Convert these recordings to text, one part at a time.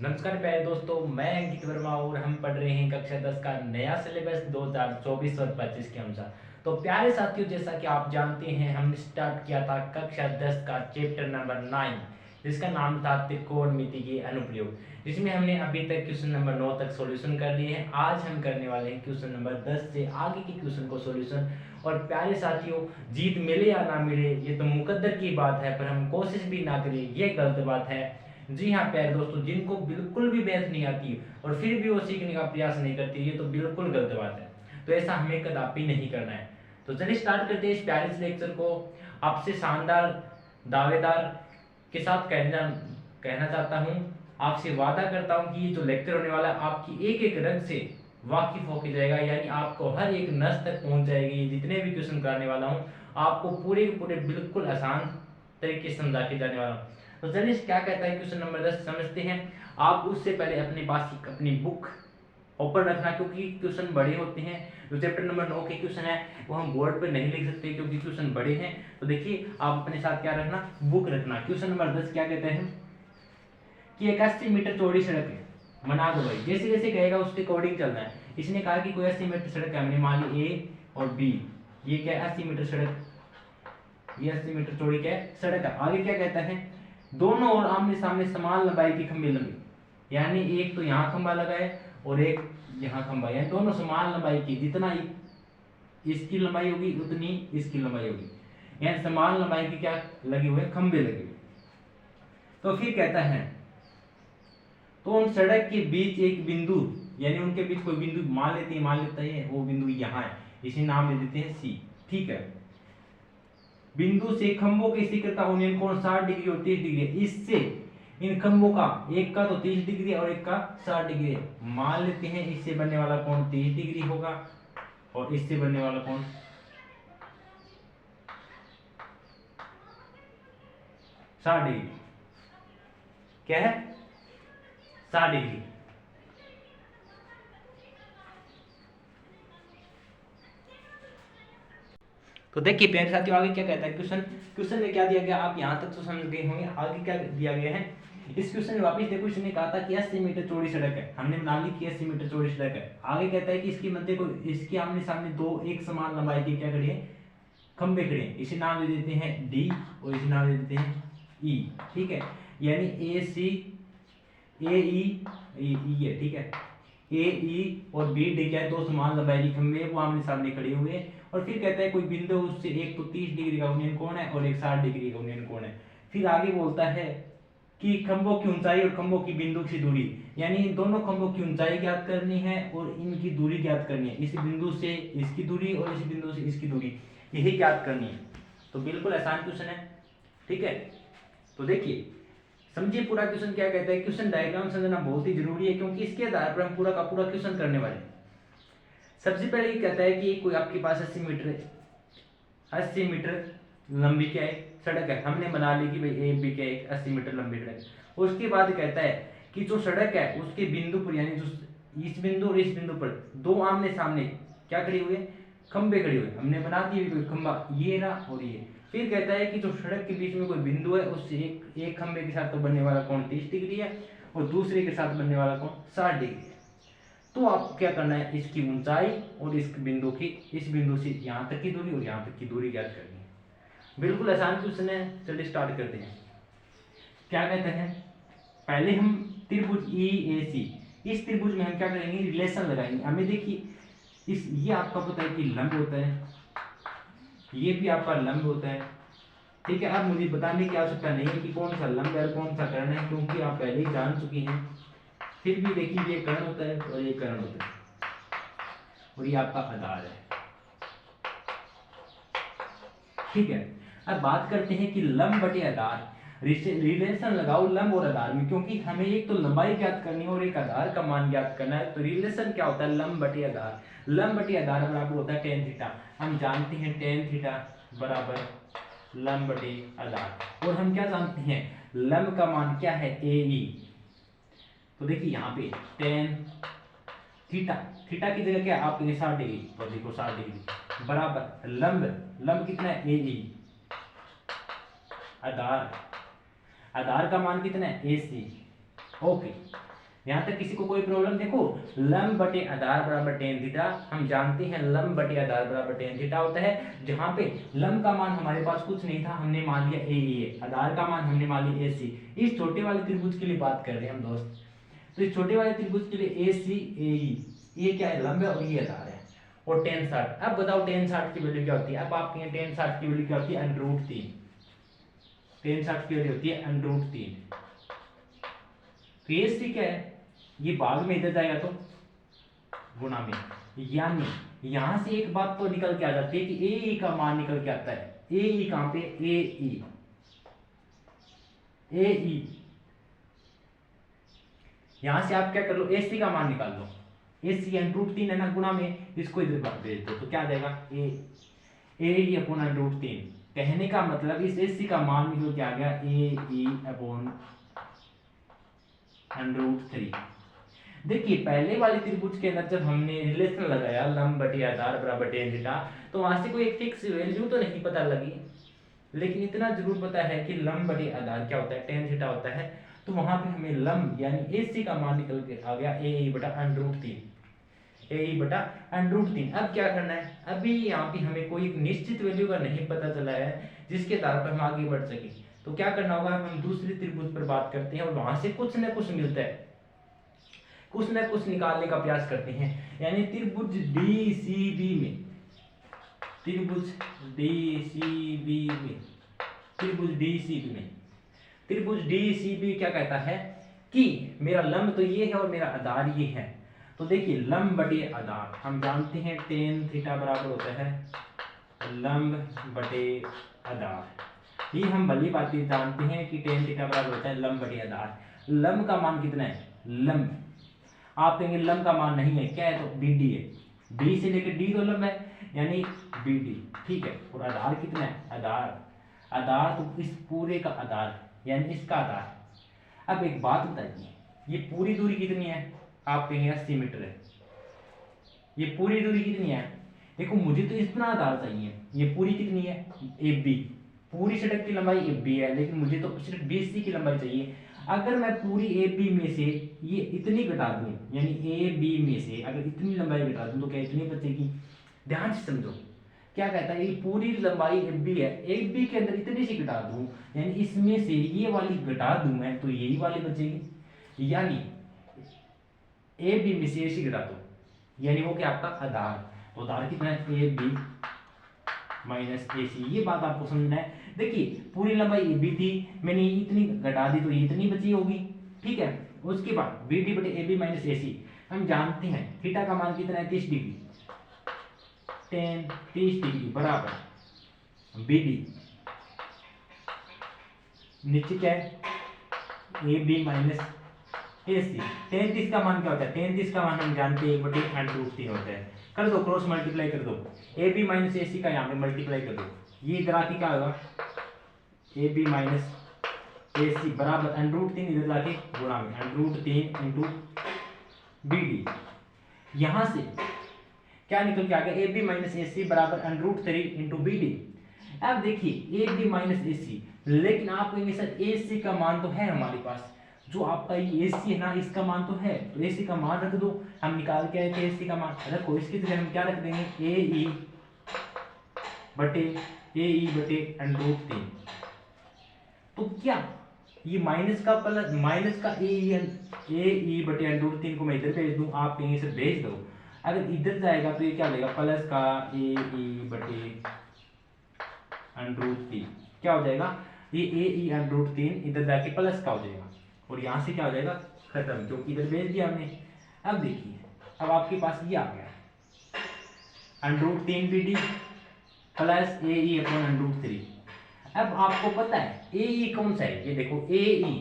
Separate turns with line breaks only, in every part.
नमस्कार प्यारे दोस्तों, मैं अंकित वर्मा और हम पढ़ रहे हैं कक्षा 10 का नया सिलेबस 2024 और 25 के अनुसार। तो प्यारे साथियों, जैसा कि आप जानते हैं, हमने स्टार्ट किया था कक्षा 10 का चैप्टर नंबर 9, जिसका नाम था त्रिकोणमिति के अनुप्रयोग, जिसमें हमने अभी तक क्वेश्चन नंबर 9 तक सॉल्यूशन कर लिए हैं। आज हम करने वाले हैं क्वेश्चन नंबर 10 से आगे के क्वेश्चन को सॉल्यूशन। और प्यारे साथियों, जीत मिले या ना मिले ये तो मुकद्दर की बात है, पर हम कोशिश भी ना करें ये गलत बात है। जी हाँ प्यारे दोस्तों, जिनको बिल्कुल भी मैथ नहीं आती और फिर भी वो सीखने का प्रयास नहीं करती, ये तो बिल्कुल गलत बात है। तो ऐसा हमें कदापि नहीं करना है। तो चलिए स्टार्ट करते हैं इस प्यारे से लेक्चर को। आपसे शानदार दावेदार के साथ कहना चाहता हूँ, आपसे वादा करता हूँ कि ये जो लेक्चर होने वाला है आपकी एक एक रग से वाकिफ होके जाएगा, यानी आपको हर एक नस तक पहुंच जाएगी। जितने भी क्वेश्चन कराने वाला हूँ आपको पूरे के पूरे बिल्कुल आसान तरीके से समझा के जाने वाला हूँ। तो चलिए क्या कहता है क्वेश्चन नंबर 10 समझते हैं। आप उससे पहले अपने पास अपनी बुक ओपन रखना, क्योंकि क्वेश्चन बड़े होते हैं। जो चैप्टर नंबर 9 के क्वेश्चन है वो हम बोर्ड पर नहीं लिख सकते क्योंकि क्वेश्चन बड़े हैं। तो देखिए, आप अपने साथ क्या रखना, बुक रखना। क्वेश्चन नंबर 10 क्या कहते हैं कि एक 80 मीटर चौड़ी सड़क है, बना दो भाई। जैसे जैसे कहेगा उसके अकॉर्डिंग चलना है। इसने कहा कि कोई 80 मीटर सड़क है, हमने मान ली ए और बी। ये क्या है, 80 मीटर सड़क, ये 80 मीटर चौड़ी क्या है, सड़क है। आगे क्या कहता है, दोनों ओर आमने सामने समान लंबाई की खंभे लगे, यानी एक तो यहाँ खंभा लगा है और एक यहाँ खंभा, यानी दोनों समान लंबाई की। जितना इसकी लंबाई होगी उतनी इसकी लंबाई होगी, यानी समान लंबाई की क्या लगे हुए, खंभे लगे हुए। तो फिर कहता है, तो उन सड़क के बीच एक बिंदु, यानी उनके बीच कोई बिंदु मान लेता है वो बिंदु यहाँ है, इसे नाम दे देते हैं सी। ठीक है, बिंदु से खंभों के शिखर का उन्नयन कोण 60 डिग्री और 30 डिग्री है। इससे इन खंभों का एक का तो 30 डिग्री और एक का 60 डिग्री है। मान लेते हैं इससे बनने वाला कोण 30 डिग्री होगा और इससे बनने वाला कोण 60 डिग्री। क्या है, 60 डिग्री। तो देखिए प्यारे साथियों, आगे क्या कहता है क्वेश्चन। क्वेश्चन में क्या दिया गया, आप यहाँ तक तो समझ गए होंगे। आगे क्या दिया गया है इस क्वेश्चन में, वापस देखो। इसने कहा था कि 80 मीटर चौड़ी सड़क है, हमने मान ली कि 80 मीटर चौड़ी सड़क है। आगे कहता है कि इसकी मध्य को, इसके आमने सामने दो एक समान लंबाई के क्या खड़े हैं, खंभे खड़े हैं। इसे नाम दे देते हैं डी और इसे नाम दे देते हैं ई। ठीक है, यानी ए सी ए ई है। ठीक है, ए ई और बी डी क्या है, दो समान लंबाई के खंभे वो आमने सामने खड़े हुए हैं। और फिर कहता है कोई बिंदु उससे एक तो 30 डिग्री का उन्नयन कोण है और एक 60 डिग्री का उन्नयन कोण है। फिर आगे बोलता है कि खंभों की ऊंचाई और खंभों की बिंदु की दूरी, यानी इन दोनों खंभों की ऊंचाई ज्ञात करनी है और इनकी दूरी ज्ञात करनी है। इस बिंदु से इसकी दूरी और इस बिंदु से इसकी दूरी, यही ज्ञात करनी है। तो बिल्कुल आसान क्वेश्चन है। ठीक है, तो देखिए समझिए पूरा क्वेश्चन क्या कहता है। क्वेश्चन डायग्राम समझना बहुत ही जरूरी है, क्योंकि इसके आधार पर हम पूरा का पूरा क्वेश्चन करने वाले हैं। सबसे पहले ये कहता है कि कोई आपके पास 80 मीटर लंबी क्या है, सड़क है। हमने बना ली कि भाई ए बी क्या है, 80 मीटर लंबी सड़क। उसके बाद कहता है कि जो सड़क है उसके बिंदु पर, यानी जो इस बिंदु और इस बिंदु पर दो आमने सामने क्या खड़े हुए, खंबे खड़े हुए। हमने बना दिए कोई खंबा, ये रहा और ये। फिर कहता है कि जो सड़क के बीच में कोई बिंदु है उससे एक खंबे के साथ तो बनने वाला कोण 30 डिग्री है और दूसरे के साथ बनने वाला कोण 60 डिग्री है। तो आपको क्या करना है, इसकी ऊंचाई और इस बिंदु से यहाँ तक की दूरी और यहाँ तक की दूरी ज्ञात करनी है। बिल्कुल आसान क्वेश्चन है। चलिए स्टार्ट करते हैं। क्या कहते हैं, पहले हम त्रिभुज ई ए सी, इस त्रिभुज में हम क्या करेंगे, रिलेशन लगाएंगे। हमें देखिए ये आपका पता है कि लंब होता है, ये भी आपका लंब होता है। ठीक है, अब मुझे बताने की आवश्यकता नहीं है कि कौन सा लंब है कौन सा कर्ण है, क्योंकि आप पहले ही जान चुकी हैं। फिर भी देखिए, ये कर्ण होता है और ये कर्ण होता है और ये आपका आधार है। ठीक है, अब बात करते हैं कि लंब बटे आधार, रिलेशन लगाओ लंब और आधार में, क्योंकि हमें एक तो लंबाई ज्ञात करनी है और एक आधार का मान ज्ञात करना है। तो रिलेशन क्या होता है, लंब बटे आधार। लंब बटे आधार बराबर होता है tan थीटा। हम जानते हैं tan थीटा बराबर लंब बटे आधार। और हम क्या जानते हैं, लंब का मान क्या है, ए ई। तो देखिए यहाँ पे tan थीटा, थीटा की जगह क्या आपके 60 डिग्री, तो देखो 60 डिग्री बराबर लंब कितना है, ए ई। आधार का मान कितना है, ए सी। ओके, यहाँ तक किसी को कोई प्रॉब्लम? देखो लंब बटे आधार बराबर टेन थीटा, हम जानते हैं लंब बटे आधार बराबर टेन थीटा होता है, जहाँ पे लंब का मान हमारे पास कुछ नहीं था, हमने मान लिया ए, आधार का मान हमने मान लिया AC। इस छोटे वाले त्रिभुज के लिए बात कर रहे हैं हम दोस्त। तो इस छोटे वाले त्रिभुज के लिए AC AE, ये क्या है? लंब है और ये आधार है। और tan 60, अब बताओ tan 60 की वैल्यू क्या होती है? अब आप कहें tan 60 की वैल्यू क्या होती है? √3। tan 60 की वैल्यू होती है √3। तो AC क्या है? ये भाग में इधर जाएगा तो गुणा में, यानी यहां से एक बात तो निकल के आ जाती है कि AE का मान निकल के आता है। AE कहां पे? AE यहां से आप क्या कर लो? AC का मान निकाल लो। AC √3 है ना, गुणा में इसको इधर भेज दो तो क्या आ जाएगा? AE upon √3। कहने का मतलब इस AC का मान निकल के आ गया AE अपॉन √3। देखिए पहले वाले त्रिभुज के अंदर जब हमने रिलेशन लगाया लंब बटे आधार बराबर tan थीटा, तो वहां से कोई एक फिक्स वैल्यू तो नहीं पता लगी, लेकिन इतना जरूर पता है कि लंब बटे आधार क्या होता है? tan थीटा होता है। तो वहां पे हमें लंब यानी AC का मान निकल के आ गया AE बटा √3। AE बटा √3। अब क्या करना है? अभी यहाँ पे हमें कोई एक निश्चित वैल्यू का नहीं पता चला है जिसके आधार पर हम आगे बढ़ सके। तो क्या करना होगा? हम दूसरे त्रिभुज पर बात करते हैं और वहां से कुछ न कुछ मिलता है, कुछ न कुछ निकालने का प्रयास करते हैं। यानी त्रिभुज DCB में, त्रिभुज DCB में, त्रिभुज DCB में, त्रिभुज DCB क्या कहता है कि मेरा लंब तो ये है और मेरा आधार ये है। तो देखिए लंब बटे आधार हम जानते हैं tan थीटा बराबर होता है लंब बटे आधार। ये हम भली बात जानते हैं कि tan थीटा बराबर होता है लंब बटे आधार। लंब का मान कितना है? लंब, आप कहेंगे लंब का मान नहीं है, क्या है? तो BD है। B से लेकर D तो लंब है, यानी BD, ठीक है। और आधार कितना है? आधार, आधार तो इस पूरे का आधार यानी इसका आधार। अब एक बात बताइए, ये पूरी दूरी कितनी है? आप कहेंगे 80 मीटर है। ये पूरी दूरी कितनी है? देखो मुझे तो इतना आधार चाहिए। ये पूरी कितनी है? AB, पूरी सड़क की लंबाई AB है, लेकिन मुझे तो सिर्फ BC की लंबाई चाहिए। अगर मैं पूरी AB में से ये इतनी घटा दूं, यानी AB में से अगर इतनी लंबाई घटा दूं तो क्या इतनी बचेगी? ध्यान से समझो, क्या कहता है? ये पूरी लंबाई AB है, AB के अंदर इतनी सी घटा दूं, यानी इसमें से ये वाली घटा दूं मैं तो यही वाली बचेगी। यानी AB में से AC घटा दो, यानी वो क्या? आपका आधार। तो आधार कितना है? AB minus AC। ये बात आपको समझना है। देखिए पूरी लंबाई AB थी, मैंने इतनी घटा दी तो इतनी बची होगी, ठीक है। उसके बाद BD बटे AB माइनस AC। हम जानते हैं थीटा का मान कितना है? 30 डिग्री। tan 30 डिग्री बराबर BD, नीचे क्या है? AB minus AC। 33 का मान क्या होता है? 33 का मान हम जानते हैं 1/√3 होता है। कर दो क्रॉस मल्टीप्लाई कर दो, AB माइनस AC का यहाँ पे मल्टीप्लाई कर दो, ये इधर आके क्या होगा? AB माइनस AC बराबर √3 इधर लाके गुणा में √3 इंटू BD। यहां से क्या निकल के आ गया? AB माइनस AC बराबर √3 इंटू BD। अब देखिए AB माइनस AC, लेकिन आप कहेंगे सर AC का मान तो है हमारे पास, जो आपका ये AC है ना इसका मान तो है, तो AC का मान रख दो। हम निकाल के आए थे AC का मान, रखो। इसकी जगह हम क्या रख देंगे? AE बटे √3। तो क्या ये माइनस का प्लस माइनस का AE बटे √3 को मैं इधर भेज दूं, आप कहेंगे सर भेज दो। अगर इधर जाएगा तो ये क्या लेगा? प्लस का AE बटे √3 क्या हो जाएगा? ये AE √3 इधर जाके प्लस का हो जाएगा और यहाँ से क्या हो जाएगा? खत्म, क्योंकि इधर भेज दिया हमने। अब देखिए, अब आपके पास ये आ गया √3 BD प्लस AE अपॉन √3। अब आपको पता है AE कौन सा है? ये देखो AE,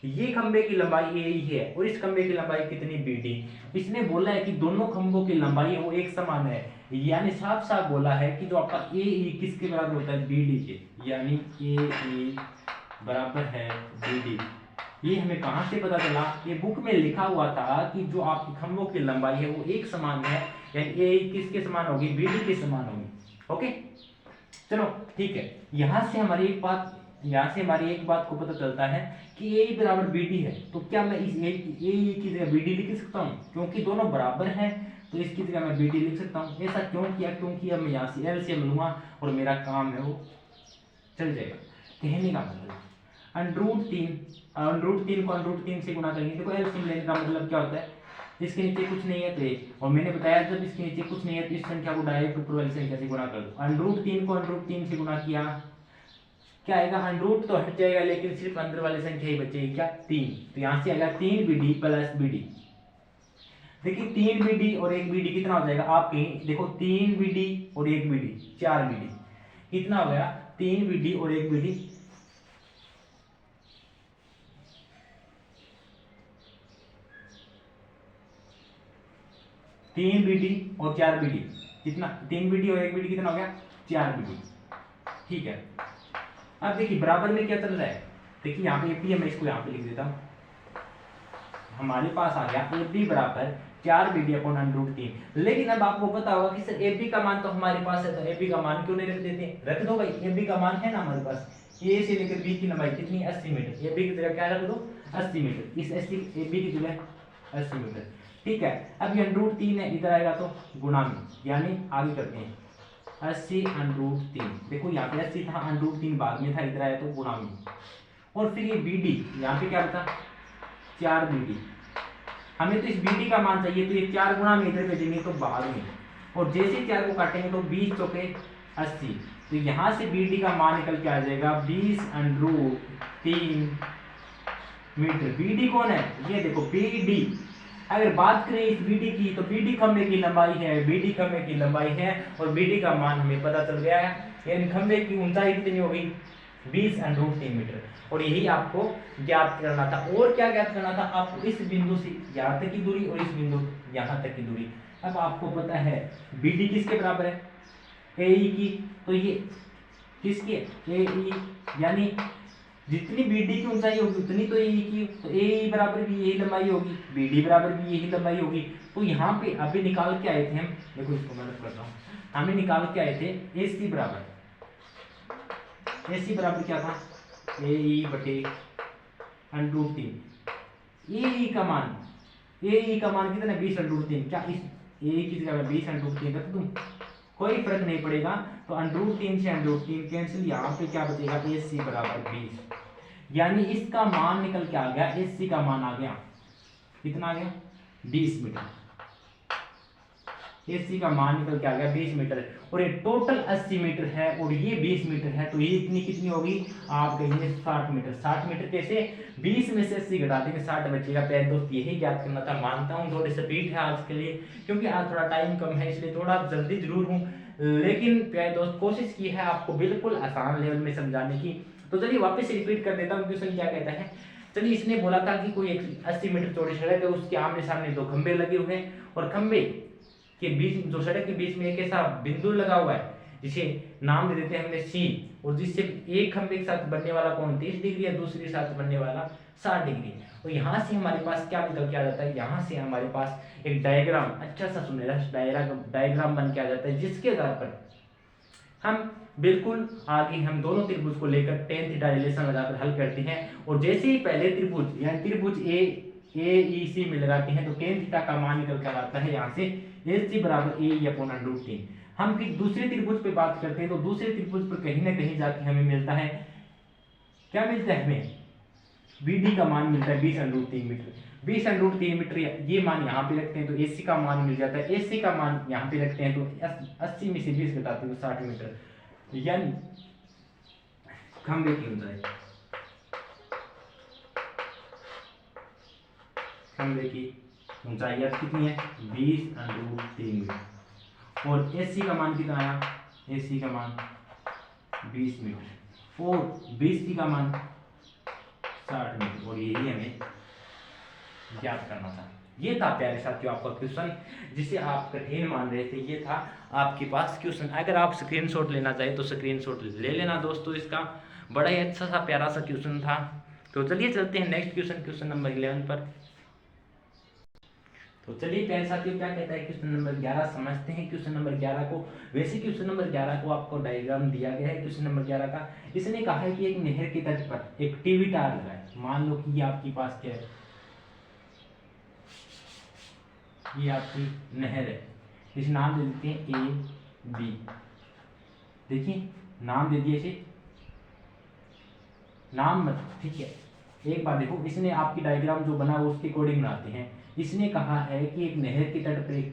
ये खंबे की लंबाई AE है और इस खंबे की लंबाई कितनी? BD। इसने बोला है कि दोनों खंभों की लंबाई वो एक समान है, यानी साफ साफ बोला है कि जो आपका AE किसके बराबर होता है? BD के, यानी AE बराबर है BD। ये हमें कहाँ से पता चला? ये बुक में लिखा हुआ था कि जो आपकी खंभों की लंबाई है वो एक समान है, यानी AE किसके समान होगी? BD के समान होगी। ओके चलो ठीक है, यहां से हमारी एक बात यहाँ से हमारी एक बात को पता चलता है कि ए बराबर बी डी है, तो क्या मैं इस ए की जगह बी डी लिख सकता हूँ, क्योंकि दोनों बराबर हैं तो इसकी जगह मैं बी डी लिख सकता हूँ। ऐसा क्यों किया, क्योंकि अब मैं यहाँ से एलसीएम लूंगा और मेरा काम है वो चल जाएगा। कहने का मतलब √3 को √3 से गुणा करेंगे। देखो एलसीएम लेने का मतलब क्या होता है, इसके नीचे कुछ नहीं है तो एक, और मैंने बताया जब इसके नीचे कुछ नहीं है तो इस संख्या को डायरेक्ट ऊपर वाली संख्या से गुणा कर दो। √3 को √3 से गुणा किया, क्या आएगा, 100 तो हट जाएगा लेकिन सिर्फ अंदर वाली संख्या ही बचेगी, क्या 3, तो यहाँ से आएगा 3 BD प्लस BD। देखिए 3 BD और 1 BD कितना हो जाएगा, आप कहीं देखो 3 BD और 1 BD 4 BD कितना हो गया, 3 BD और 1 BD 3 BD और 4 BD कितना, 3 BD और 1 BD कितना हो गया, 4 BD। ठीक है, अब देखिए बराबर में क्या चल रहा है, देखिए यहाँ पे AP है, मैं इसको यहाँ पे लिख देता हूँ। हमारे पास आ गया AB बराबर 4 BD अपॉन √3। लेकिन अब आपको पता होगा कि सर AB का मान तो हमारे पास है, तो AB का मान क्यों नहीं रख देते, रख दो भाई, AB का मान है ना हमारे पास, A से लेकर B की लंबाई कितनी, 80 मीटर, AB की जगह क्या रख दो, 80 मीटर, इस 80 AB की जगह 80 मीटर। ठीक है, अब ये √3 है, इधर आएगा तो गुणा में, यानी आगे करते हैं 80 √3। देखो यहाँ पे 80 था, √3 बाद में था, इधर आया तो गुणा में, और फिर ये BD यहाँ पे क्या बता, 4 BD। हमें तो इस BD का मान चाहिए, तो ये 4 गुणा में इधर भेजेंगे तो बाद में, और जैसे 4 को काटेंगे तो 20 चौके 80, तो यहाँ से BD का मान निकल के आ जाएगा 20 √3 मीटर। BD कौन है, ये देखो BD। अगर बात करें इस BD की, तो BD खंभे की लंबाई है, BD खंभे की लंबाई है, और BD का मान हमें पता चल गया है, यानी खंभे की ऊंचाई कितनी होगी, 20 √3 मीटर, और यही आपको ज्ञात करना था। और क्या ज्ञात करना था आपको, इस बिंदु से यहाँ तक की दूरी और इस बिंदु यहाँ तक की दूरी। अब आपको पता है BD किसके बराबर है, AE की, तो ये किसके, AE, यानी जितनी BD की ऊंचाई होगी उतनी तो AE की, तो AE बराबर भी यही लंबाई होगी, BD बराबर भी यही लंबाई होगी। तो यहाँ पे अभी निकाल के आए थे हम, देखो इसको मैं रख करता हूँ, हमें निकाल के आए थे AC बराबर, AC बराबर क्या था, AE बटे √3। AE का मान, AE का मान कितना, 20 √3। क्या इस AE की जगह 20 √3 रख दूं, कोई फर्क नहीं पड़ेगा, तो √3 से √3 कैंसिल, यहाँ पे क्या बचेगा, AC बराबर 20, यानी इसका मान निकल के आ गया, AC का मान आ गया कितना, आ गया 20 मीटर। AC का मान निकल के आ गया 20 मीटर, और ये टोटल 80 मीटर है और ये 20 मीटर है, तो ये इतनी कितनी होगी, आप कहेंगे 60 मीटर। 60 मीटर कैसे, 20 में से 80 घटा देंगे 60 बचेगा। प्यारे दोस्त यही ज्ञात करना था, मानता हूँ थोड़ी स्पीड है आज के लिए, क्योंकि आज थोड़ा टाइम कम है इसलिए थोड़ा जल्दी जरूर हूँ, लेकिन प्यारे दोस्त कोशिश की है आपको बिल्कुल आसान लेवल में समझाने की। तो चलिए वापस रिपीट कर देता हूँ, क्वेश्चन क्या कहता है। चलिए इसने बोला था कि कोई 80 मीटर चौड़ी सड़क है, उसके आमने सामने 2 खंबे लगे हुए हैं, और खंबे के बीच, जो सड़क के बीच में एक ऐसा बिंदु लगा हुआ है जिसे नाम दे देते हैं हमने C, और जिससे एक खंबे के साथ बनने वाला कोण 30 डिग्री है, दूसरे के साथ बनने वाला 60 डिग्री। और यहाँ से हमारे पास क्या निकल के आ जाता है, यहाँ से हमारे पास एक डायग्राम, अच्छा सा सुनहरा डायग्राम बन के आ जाता है, जिसके आधार पर हम बिल्कुल आगे हम दोनों त्रिभुज को लेकर tan थीटा रिलेशन लगाकर हल करते हैं। और जैसे ही पहले त्रिभुज यानी त्रिभुज AEC में लगाते हैं, तो tan थीटा का मान निकल कर आता है यहाँ से AC बराबर AE अपॉन √3। हम फिर दूसरे त्रिभुज पे बात करते हैं, तो दूसरे त्रिभुज पर कहीं ना कहीं जाके हमें मिलता है, क्या मिलता है हमें, BD का मान मिलता है 20 √3 मीटर। 20 √3 मीटर ये मान यहाँ पे रखते हैं तो AC का मान मिल जाता है। AC का मान यहाँ पे रखते हैं तो 80 में से 20 घटाते हैं तो 60 मीटर, यानी खंबे की ऊंचाई, खंबे की ऊंचाई आज कितनी है, 20 √3 मीटर, और AC का मान कितना आया, AC का मान 20 मीटर, और BC का मान 60 मीटर, और यही हमें ज्ञात करना था। ये था प्यारे साथियों आपका क्वेश्चन, जिसे आप कठिन मान रहे थे, ये था आपके पास क्वेश्चन। अगर आप स्क्रीनशॉट लेना चाहे तो स्क्रीनशॉट ले लेना दोस्तों, इसका बड़ा ही अच्छा सा प्यारा सा क्वेश्चन था। तो चलिए चलते हैं नेक्स्ट क्वेश्चन, क्वेश्चन नंबर 11 पर। तो चलिए प्यारे साथियों, क्या कहता है क्वेश्चन नंबर 11, समझते हैं क्वेश्चन नंबर 11 को। वैसे क्वेश्चन नंबर 11 को आपको डायग्राम दिया गया है क्वेश्चन नंबर 11 का। इसने कहा है कि एक नहर के तट पर एक टीवी टावर लगा है। मान लो कि ये आपके पास क्या है, ये आपकी नहर है। इस नाम दे देते हैं ए बी। देखिए नाम दे दिए इसे, नाम मत, ठीक है। एक बार देखो, इसने आपकी डायग्राम जो बना वो उसके अकॉर्डिंग बनाते हैं। इसने कहा है कि एक नहर के तट पर एक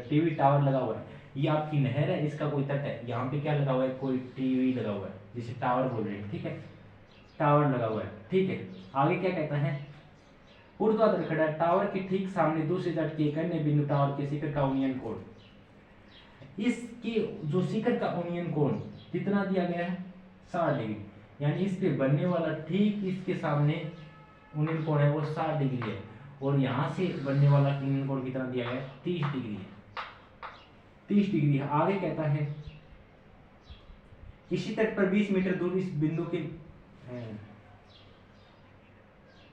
टीवी टावर लगा हुआ है। ये आपकी नहर है, इसका कोई तट है, यहाँ पे क्या लगा हुआ है, कोई टीवी लगा हुआ है, जिसे टावर बोल रहे हैं, ठीक है। टावर लगा हुआ है, ठीक है। आगे क्या कहता है, ऊर्ध्वाधर खड़ा है, टावर के ठीक सामने दूसरे तट के एक अन्य बिंदु टावर के शिखर का यूनियन कोण। इसके जो शिखर का यूनियन कोण कितना दिया गया है, 60 डिग्री। यानी इस पे बनने वाला ठीक इसके सामने यूनियन कोण है वो 60 डिग्री है, और यहाँ से बनने वाला यूनियन कोण कितना दिया गया है, 30 डिग्री है। 30 डिग्री है। आगे कहता है इसी तट पर 20 मीटर दूर इस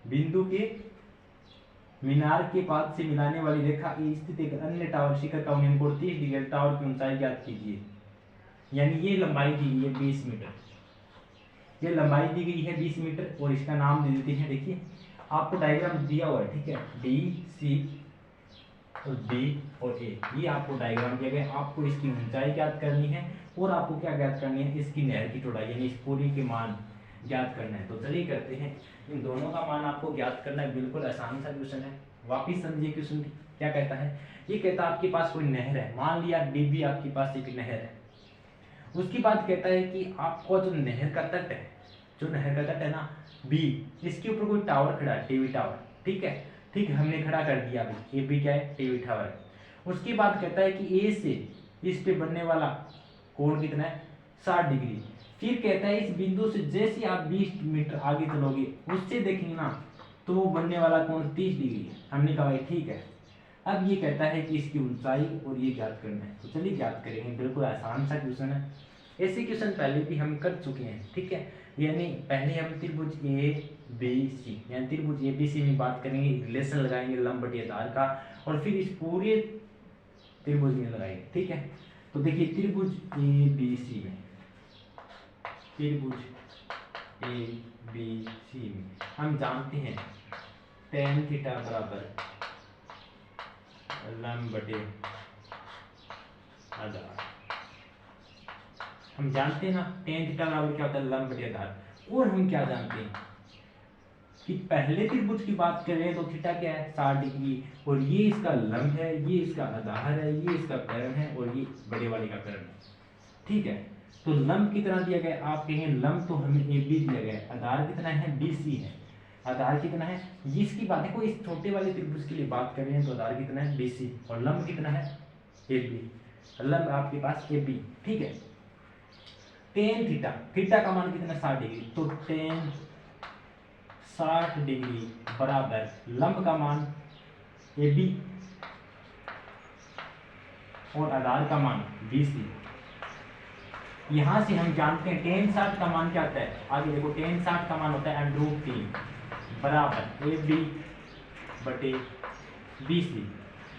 बिंदु के मीनार के पाद से मिलाने वाली रेखा स्थित एक अन्य टावर शिखर का यूनियन कोण 30 डिग्री। टावर की ऊंचाई ज्ञात कीजिए। यानी ये लंबाई दी गई है 20 मीटर, ये लंबाई दी गई है 20 मीटर, और इसका नाम दे देते हैं। देखिए आपको डायग्राम दिया हुआ है, ठीक है, डी सी और बी और ए, ये आपको डायग्राम दिया गया। आपको इसकी ऊंचाई ज्ञात करनी है, और आपको क्या ज्ञात करनी है, इसकी नहर की चौड़ाई, यानी इस पूरी के मान ज्ञात करना है। तो चलिए करते हैं, इन दोनों का मान आपको ज्ञात करना है। बिल्कुल आसान सा क्वेश्चन है। वापिस समझिए क्वेश्चन क्या कहता है। ये कहता है आपके पास कोई नहर है, मान लिया डी बी आपके पास एक नहर है। उसकी बात कहता है कि आपको जो नहर का तट है, जो नहर का तट है ना बी, इसके ऊपर कोई टावर खड़ा है, टीवी टावर, ठीक है। ठीक है, हमने खड़ा कर दिया अभी। ए बी क्या है, टीवी टावर है। उसकी बात कहता है कि ए से इस पे बनने वाला कोण कितना है, 60 डिग्री। फिर कहता है इस बिंदु से जैसे आप 20 मीटर आगे चलोगे उससे देखेंगे ना, तो वो बनने वाला कोण 30 डिग्री है। हमने कहा भाई ठीक है। अब ये कहता है कि इसकी ऊंचाई और ये ज्ञात करना है। तो चलिए ज्ञात करेंगे, बिल्कुल आसान सा क्वेश्चन है। ऐसे क्वेश्चन पहले भी हम कर चुके हैं, ठीक है। यानी पहले हम त्रिभुज ए बी सी, यानी त्रिभुज ए बी सी में बात करेंगे, रिलेशन लगाएंगे लंब बटे आधार का, और फिर इस पूरे त्रिभुज में लगाएंगे, ठीक है। तो देखिए त्रिभुज ए बी सी में, त्रिभुज ए बी सी में हम जानते हैं tan थीटा बराबर लंब बटे आधार। हम जानते हैं ना tan थीटा बराबर क्या होता है, लंब बटे आधार। और हम क्या जानते हैं कि पहले त्रिभुज की बात कर रहे हैं तो थीटा क्या है, 60 डिग्री, और ये इसका लंब है, ये इसका आधार है, ये इसका कर्ण है, और ये बड़े वाले का कर्ण है, ठीक है। तो लंब कितना दिया गया, आप कहेंगे लंब तो हमें ए बी दिया गया है, आधार कितना है, बी सी है। आधार कितना है, इसकी बात देखो, इस छोटे वाले त्रिभुज के लिए बात कर रहे हैं तो आधार कितना है, बी सी, और लंब कितना है, ए बी। लंब आपके पास ए बी, ठीक है। टेन थीटा, थीटा का मान कितना, 60 डिग्री, तो टेन 60 डिग्री बराबर लंब का मान ए बी और आधार का मान बी सी। यहां से हम जानते हैं टेन 60 का मान क्या होता है, आगे देखो टेन 60 का मान होता है √3 बराबर ए बी बटे बी सी।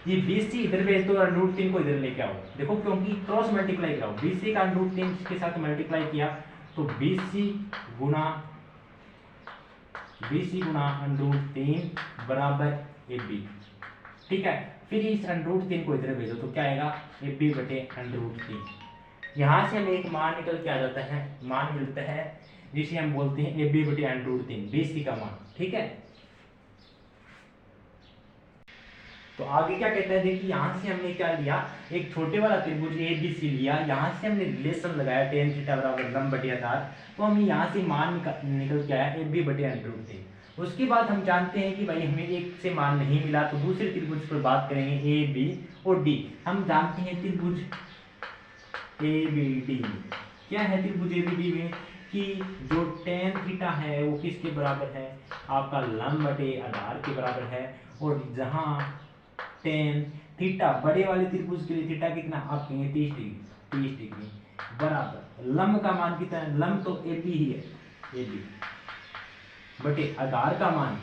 ये बी सी इधर भेज दो और √3 को इधर लेके आओ, देखो क्योंकि क्रॉस मल्टीप्लाई कराओ, बी सी का √3 के साथ मल्टीप्लाई किया तो बी सी गुना √3 बराबर ए बी, ठीक है। फिर इस √3 को इधर भेजो तो क्या आएगा, ए बी बटे √3। यहाँ से हमें एक मान निकल के आ जाता है, मान मिलता है जिसे हम बोलते हैं ए बी बटे √3, बी सी का मान, ठीक है। तो आगे क्या कहता है, देखिए यहाँ से हमने क्या लिया, एक छोटे वाला त्रिभुज ए बी सी लिया, यहाँ से हमने रिलेशन लगाया tan थीटा बराबर लंब बटे आधार, तो हमें यहाँ से मान निकल के आया ए बी बटे √3। उसके बाद हम जानते हैं कि भाई हमें एक से मान नहीं मिला तो दूसरे त्रिभुज पर बात करेंगे ए बी और डी। हम जानते हैं त्रिभुज ए बी डी, क्या है त्रिभुज ए बी डी में कि जो tan थीटा है वो किसके बराबर है, आपका लंब बटे आधार के बराबर है, और जहाँ tan थीटा बड़े वाले त्रिभुज के लिए थीटा कितना, आप कहेंगे 30 डिग्री बराबर लंब का मान कितना है, लंब तो ए बी ही है, ए बी बटे आधार का मान,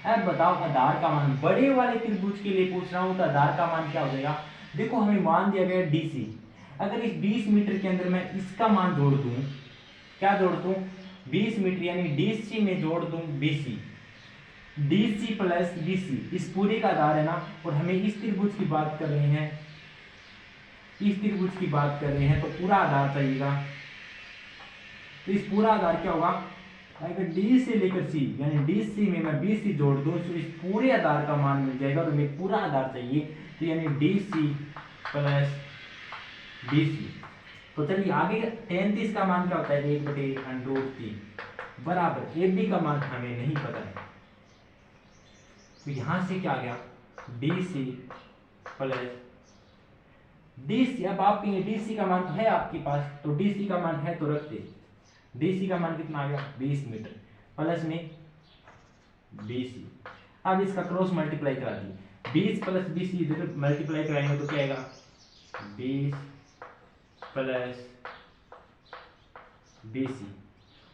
अब बताओ आधार का मान, बड़े वाले त्रिभुज के लिए पूछ रहा हूं तो आधार का मान क्या हो जाएगा। देखो हमें मान दिया गया डीसी, अगर इस 20 मीटर के अंदर मैं इसका मान जोड़ दूं, क्या जोड़ दूं 20 मीटर, यानी डीसी में जोड़ दूं बीसी, डीसी प्लस बीसी इस पूरे का आधार है ना, और हमें इस त्रिभुज की बात कर रहे हैं, इस त्रिभुज की बात कर रहे हैं तो पूरा आधार चाहिएगा। तो इस पूरा आधार क्या होगा, अगर डी से लेकर सी यानी डी सी में मैं बी सी जोड़ दूं तो इस पूरे आधार का मान मिल जाएगा, और हमें पूरा आधार चाहिए, तो यानी D C plus D C. तो चलिए आगे 33 का मान क्या होता है, 1/√3 बराबर, ए बी का मान हमें नहीं पता है, तो यहां से क्या आ गया D C plus D C. अब आप कहेंगे डी सी का मान तो है आपके पास, तो डी सी का मान है तो रख दे, डीसी का मान कितना आ गया 20 मीटर प्लस में बीसी। अब इसका क्रॉस मल्टीप्लाई करा दिए, 20 प्लस बीसी इधर मल्टीप्लाई कराएंगे तो क्या आएगा 20 प्लस बीसी,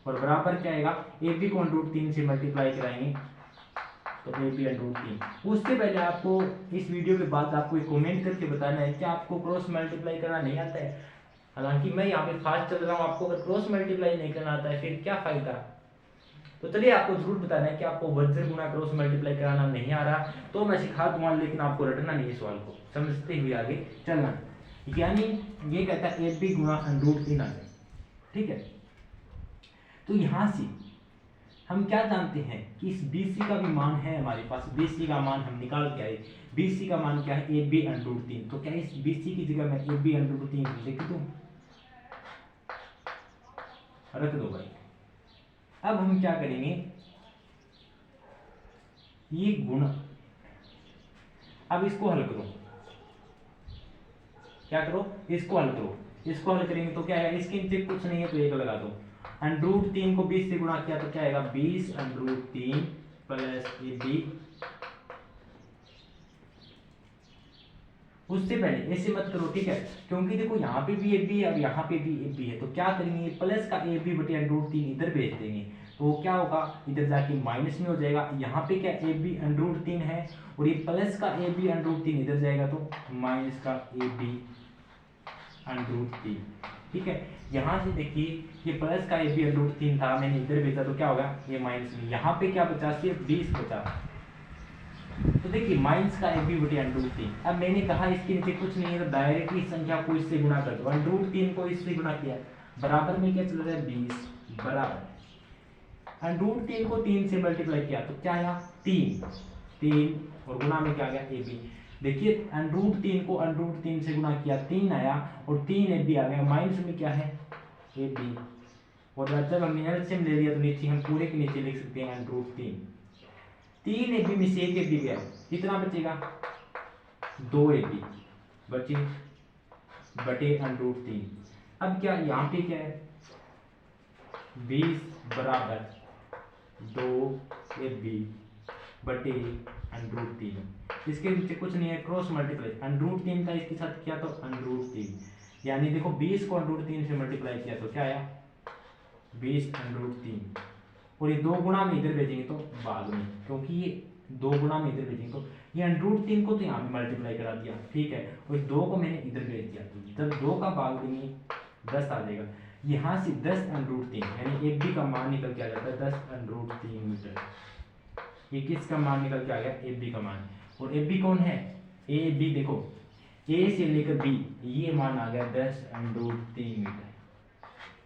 और बराबर क्या आएगा ए बी को √3 से मल्टीप्लाई कराएंगे तो ए बी √3। उससे पहले आपको इस वीडियो के बाद आपको एक कमेंट करके बताना है कि आपको क्रॉस मल्टीप्लाई करना नहीं आता है। हालांकि मैं यहाँ पे फास्ट चल रहा हूँ, आपको अगर क्रॉस मल्टीप्लाई नहीं करना आता है फिर क्या फायदा। तो चलिए आपको जरूर बताना है कि आपको वज्र गुणा क्रॉस मल्टीप्लाई कराना नहीं आ रहा तो मैं सिखा दूंगा, लेकिन आपको रटना नहीं है सवाल को, समझते हुए आगे चलना। यानी ये कहता है ए बी गुणा √3 आ जाए, ठीक है। तो यहाँ से हम क्या जानते हैं कि इस BC का भी मान है हमारे पास, BC का मान हम निकाल के आए, BC का मान क्या है ए बी √3, तो क्या इस BC की जगह मैं ए बी √3 लिख दूं, रख दो भाई। अब हम क्या करेंगे, ये गुणा, अब इसको हल करो, क्या करो इसको हल करो, इसको हल करेंगे तो क्या है, इसके नीचे कुछ नहीं है तो 1 लगा दो, √3 को 20 से गुणा किया तो क्या आएगा 20 √3 प्लस ए बी। उससे पहले ऐसे मत करो, ठीक है, क्योंकि देखो यहाँ पे भी ए बी है और यहाँ पे भी ए बी है, तो क्या करेंगे प्लस का ए बी बटे √3 इधर भेज देंगे, तो क्या होगा इधर जाके माइनस में हो जाएगा। यहाँ पे क्या ए बी √3 है और ये प्लस का ए बी √3 इधर जाएगा तो माइनस का ए बी √3, ठीक है। यहाँ से देखिए ये प्लस का ए बी √3 था, मैंने इधर भेजा तो क्या होगा ये माइनस में, यहाँ पे क्या बचा सिर्फ 20 बचा, तो देखिए माइनस का ए बी बटे √3। अब मैंने कहा इसके नीचे कुछ नहीं है तो डायरेक्टली संख्या को इससे गुणा कर दो, √3 को इससे गुणा किया, बराबर में क्या चल रहा है 20 बराबर √3 को 3 से मल्टीप्लाई किया तो क्या आया 3 और गुणा में क्या आ गया ए बी। देखिए √3 को √3 से गुणा किया 3 आया और 3 ए बी आ गया, माइनस में क्या है ए बी, और जब हमने एलसीएम ले लिया तो नीचे हम पूरे के नीचे लिख सकते हैं √3, 3 ए बी में से 1 ए बी गया, कितना बचेगा 2 ए बी बचे बटे √3। अब क्या यहाँ पे क्या है 20 बराबर 2 ए बी बटे √3, इसके नीचे कुछ नहीं है क्रॉस मल्टीप्लाई, √3 का इसके साथ किया तो √3, यानी देखो 20 को √3 से मल्टीप्लाई किया तो क्या आया 20 √3, और ये 2 गुणा में इधर भेजेंगे तो बाद में, क्योंकि ये 2 गुणा में इधर भेजेंगे तो ये √3 को तो यहाँ पे मल्टीप्लाई करा दिया, ठीक है, और 2 को मैंने इधर भेज दिया, तो जब 2 का भाग देंगे 10 आ जाएगा, यहाँ से 10 √3 यानी ए बी का मान निकल के आ जाता है 10 √3 मीटर। ये किसका मान निकल के आ गया ए बी का मान, और ए बी कौन है ए बी, देखो ए से लेकर बी ये मान आ गया 10 √3 मीटर,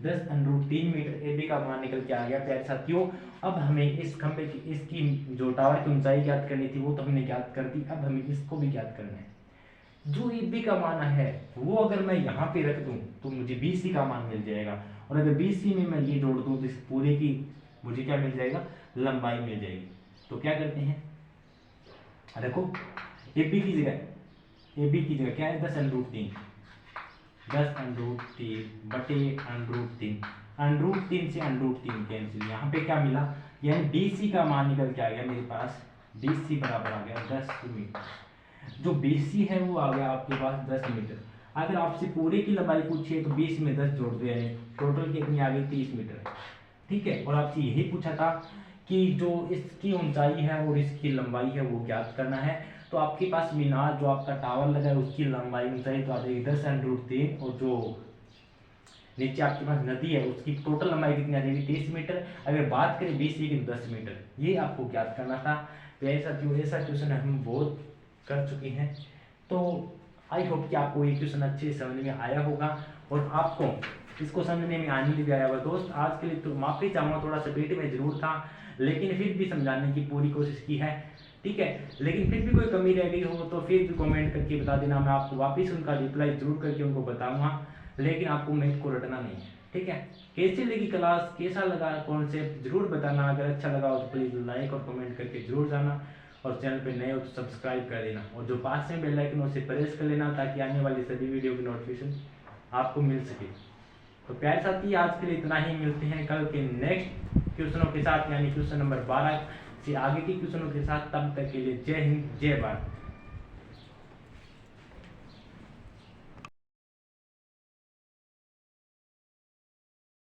10 √3 मीटर ए बी का मान निकल के आ गया। प्यारे साथियों अब हमें इस खंभे की इसकी जो टावर की ऊंचाई ज्ञात करनी थी वो तो हमने ज्ञात कर दी, अब हमें इसको भी ज्ञात करना है। जो ए बी का मान है वो अगर मैं यहाँ पे रख दूं तो मुझे बी सी का मान मिल जाएगा, और अगर बी सी में मैं ये जोड़ दूं तो इस पूरे की मुझे क्या मिल जाएगा लंबाई मिल जाएगी। तो क्या करते हैं देखो ए बी की जगह क्या है 10 √3 बटे √3 से √3 कैंसिल, यहाँ पे क्या मिला यानी BC का मान निकल के आ गया मेरे पास, BC बराबर आ गया 10 मीटर। जो BC है वो आ गया आपके पास 10 मीटर। अगर आपसे पूरे की लंबाई पूछिए तो 20 में 10 जोड़ दो यानी टोटल कितनी आ गई 30 मीटर, ठीक है। और आपसे यही पूछा था कि जो इसकी ऊंचाई है और इसकी लंबाई है वो ज्ञात करना है। तो आपके पास मीनार जो आपका टावर लगा है उसकी लंबाई ऊंचाई तो आ जाएगी 10√3, और जो नीचे आपके पास नदी है उसकी टोटल लंबाई कितनी आ जाएगी 30 मीटर। अगर बात करें 20 लेकिन 10 मीटर, ये आपको ज्ञात करना था। तो ऐसा क्वेश्चन हम बहुत कर चुके हैं। तो आई होप कि आपको ये क्वेश्चन अच्छे से समझ में आया होगा और आपको इसको समझने में आनंद भी आया होगा। दोस्त आज के लिए तो माफ़ी चाहूँगा, थोड़ा सा पेट में जरूर था लेकिन फिर भी समझाने की पूरी कोशिश की है, ठीक है। लेकिन फिर भी कोई कमी रह गई हो तो फिर भी कमेंट करके बता देना, मैं आपको वापस उनका रिप्लाई जरूर करके उनको बताऊंगा। लेकिन आपको मैथ को रटना नहीं है, ठीक है। कैसी लगी क्लास, कैसा लगा कॉन्सेप्ट जरूर बताना। अगर अच्छा लगा हो तो प्लीज़ लाइक और कमेंट करके जरूर जाना, और चैनल पे नए हो तो सब्सक्राइब कर देना, और जो पास में बेल आइकन उसे प्रेस कर लेना ताकि आने वाली सभी वीडियो की नोटिफिकेशन आपको मिल सके। तो प्यारे साथी आज के लिए इतना ही, मिलते हैं कल के नेक्स्ट क्वेश्चनों के साथ, यानी क्वेश्चन नंबर 12 से आगे के क्वेश्चनों के साथ। तब तक के लिए जय हिंद जय भारत।